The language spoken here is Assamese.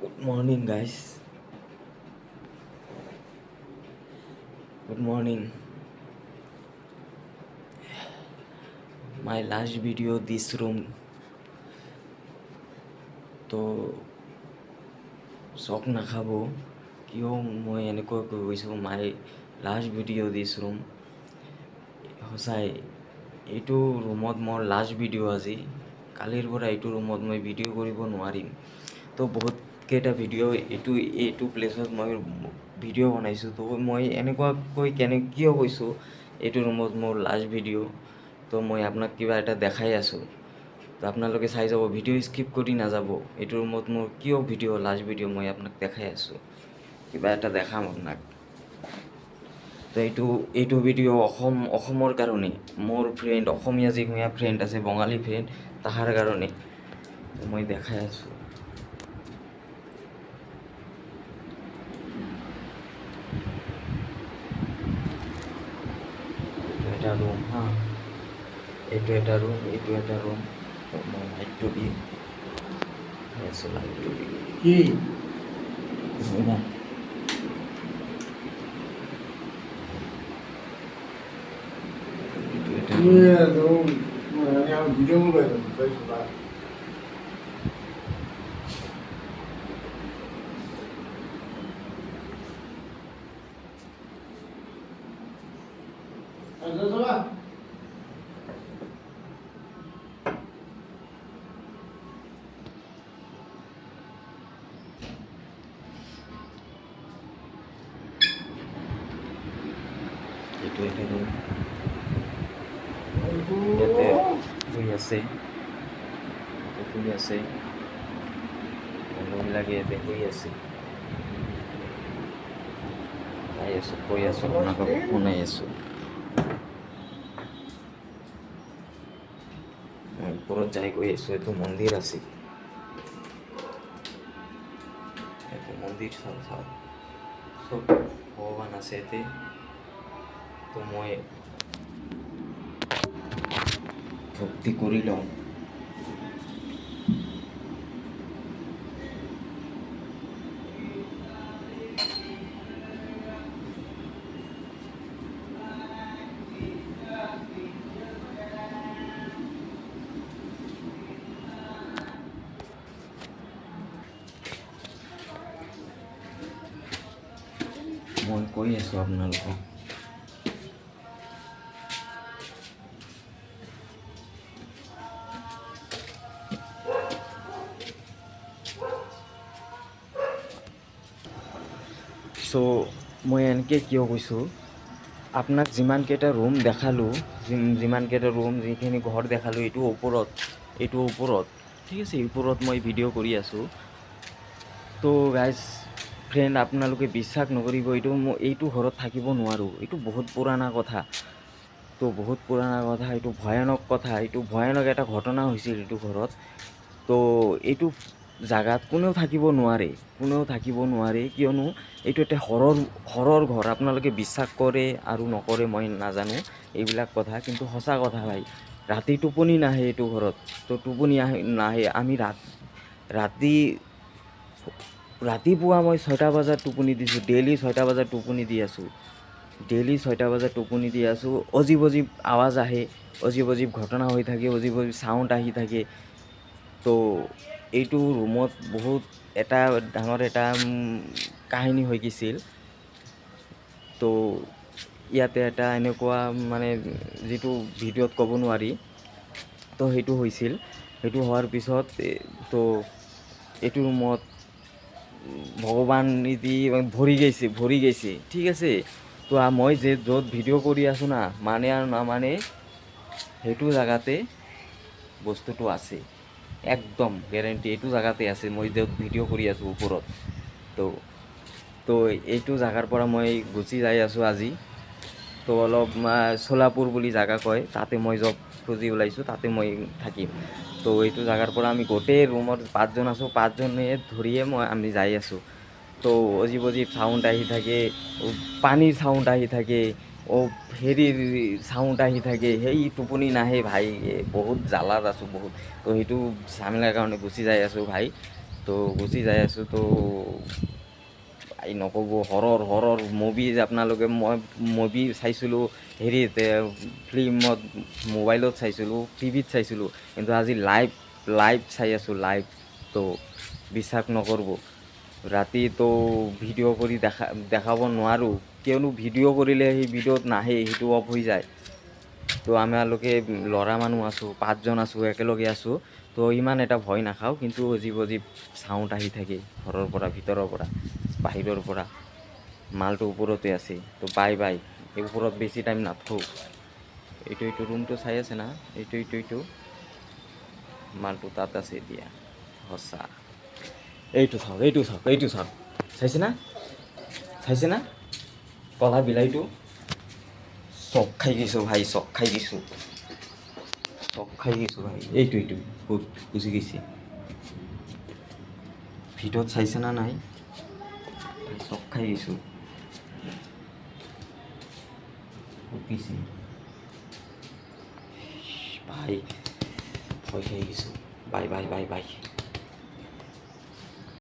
Good morning, guys. Good morning. My last video, this room. তো চক নাখাব কিয় মই এনেকৈ কৈ গৈছোঁ মাই লাষ্ট ভিডিঅ' দিছ ৰুম সঁচাই এইটো ৰুমত মোৰ লাষ্ট ভিডিঅ' আজি কালিৰ পৰা এইটো ৰুমত মই ভিডিঅ' কৰিব নোৱাৰিম তো বহুতকেইটা ভিডিঅ' এইটো প্লেচত মই ভিডিঅ' বনাইছোঁ তো মই এনেকুৱাকৈ কিয় কৈছোঁ এইটো ৰুমত মোৰ লাষ্ট ভিডিঅ' তো মই আপোনাক কিবা এটা দেখাই আছোঁ তো আপোনালোকে চাই যাব ভিডিঅ' স্কিপ কৰি নাযাব এইটো ৰুমত মোৰ কিয় ভিডিঅ' লাষ্ট ভিডিঅ' মই আপোনাক দেখাই আছোঁ কিবা এটা দেখাম আপোনাক তো এইটো ভিডিঅ' অসমৰ কাৰণে মোৰ ফ্ৰেণ্ড অসমীয়া যিবিলাক ফ্ৰেণ্ড আছে বঙালী ফ্ৰেণ্ড তাহাৰ কাৰণে মই দেখাই আছোঁ এইটো এটা ৰুম হা এইটো এটা ৰুম তো মই লাইটটো দি আছোঁ লাইটটো দি কি না ভিডিও করবে এইটো এটা ৰুম ইয়াতে শুই আছে মানুহবিলাকে ইয়াতে শুই আছে চাই আছোঁ কৈ আছোঁ আপোনালোকক শুনাই আছোঁ মই ওপৰত যাই গৈ আছোঁ এইটো মন্দিৰ আছে এইটো মন্দিৰ চাওঁ চব ভগৱান আছে ইয়াতে তো মই ভক্তি কৰি লওঁ মই কৈ আছোঁ আপোনালোকক চ' মই এনেকৈ কিয় কৈছোঁ আপোনাক যিমানকেইটা ৰুম দেখালোঁ যিমানকেইটা ৰুম যিখিনি ঘৰ দেখালোঁ এইটো ওপৰত ঠিক আছে ওপৰত মই ভিডিঅ' কৰি আছোঁ তো গাইজ ফ্ৰেণ্ড আপোনালোকে বিশ্বাস নকৰিব এইটো ঘৰত থাকিব নোৱাৰোঁ এইটো বহুত পুৰণা কথা এইটো ভয়ানক এটা ঘটনা হৈছিল এইটো ঘৰত তো এইটো জাগাত কোনেও থাকিব নোৱাৰে কিয়নো এইটো এটা হৰৰ ঘৰ আপোনালোকে বিশ্বাস কৰে আৰু নকৰে মই নাজানো এইবিলাক কথা কিন্তু সঁচা কথা ভাই ৰাতি টোপনি নাহে এইটো ঘৰত তো টোপনি নাহে আমি ৰাতিপুৱা মই 6টা বজাত টোপনি দিছোঁ ডেইলি 6টা বজাত টোপনি দি আছোঁ অজীৱ আৱাজ আহে অজীৱ ঘটনা হৈ থাকে অজীৱ চাউণ্ড আহি থাকে তো এইটো ৰুমত বহুত এটা ডাঙৰ এটা কাহিনী হৈ গৈছিল তো ইয়াতে এটা এনেকুৱা মানে যিটো ভিডিঅ'ত ক'ব নোৱাৰি তো সেইটো হৈছিল সেইটো হোৱাৰ পিছত তো এইটো ৰুমত ভগৱান এদি ভৰি গৈছে ঠিক আছে তো মই য'ত ভিডিঅ' কৰি আছোঁ না মানে আৰু নামানে সেইটো জেগাতে বস্তুটো আছে একদম গেৰেণ্টি এইটো জেগাতে আছে মই য'ত ভিডিঅ' কৰি আছোঁ ওপৰত তো এইটো জেগাৰ পৰা মই গুচি যাই আছোঁ আজি তো অলপ চোলাপুৰ বুলি জেগা কয় তাতে মই জব খুজি ওলাইছোঁ তাতে মই থাকিম তো এইটো জেগাৰ পৰা আমি গোটেই ৰুমত 5জন আছোঁ 5জনে ধৰিয়ে আমি যাই আছোঁ তো অজীৱ চাউণ্ড আহি থাকে পানীৰ চাউণ্ড আহি থাকে হেৰিৰ চাউণ্ড আহি থাকে সেই টোপনি নাহে ভাই বহুত জ্বালাত আছোঁ বহুত তো সেইটো ঝামেলাৰ কাৰণে গুচি যাই আছোঁ ভাই তো গুচি যাই আছোঁ। তো এই নক'ব, হৰৰ মুভি আপোনালোকে, মই মুভি চাইছিলোঁ হেৰিত ফিল্মত, মোবাইলত চাইছিলোঁ, টিভিত চাইছিলোঁ, কিন্তু আজি লাইভ চাই আছোঁ, লাইভ। তো বিশ্বাস নকৰিব, ৰাতি তো ভিডিঅ' কৰি দেখাব নোৱাৰোঁ, কিয়নো ভিডিঅ' কৰিলে সেই ভিডিঅ'ত নাহে, সেইটো অফ হৈ যায়। তো আমালোকে ল'ৰা মানুহ আছোঁ, 5জন আছোঁ, একেলগে আছোঁ। তো ইমান এটা ভয় নাখাওঁ, কিন্তু অজীব চাউণ্ড আহি থাকে ঘৰৰ পৰা, ভিতৰৰ পৰা, বাহিৰৰ পৰা। মালটো ওপৰতে আছে। তো বাই এই ওপৰত বেছি টাইম নাথওঁ। এইটো ৰুমটো চাই আছে না, এইটো মালটো তাত আছে এতিয়া। সঁচা, এইটো চাওক, চাইছে না কলা বিলাহীটো? চক খাই গৈছোঁ ভাই, চক খাই গৈছোঁ ভাই। এইটো ক'ত গুচি গৈছে? ভিডিঅ'ত চাইছে না নাই? চক খাই গৈছোঁ। পিছে ভাই ভয় খাই গৈছোঁ। বাই।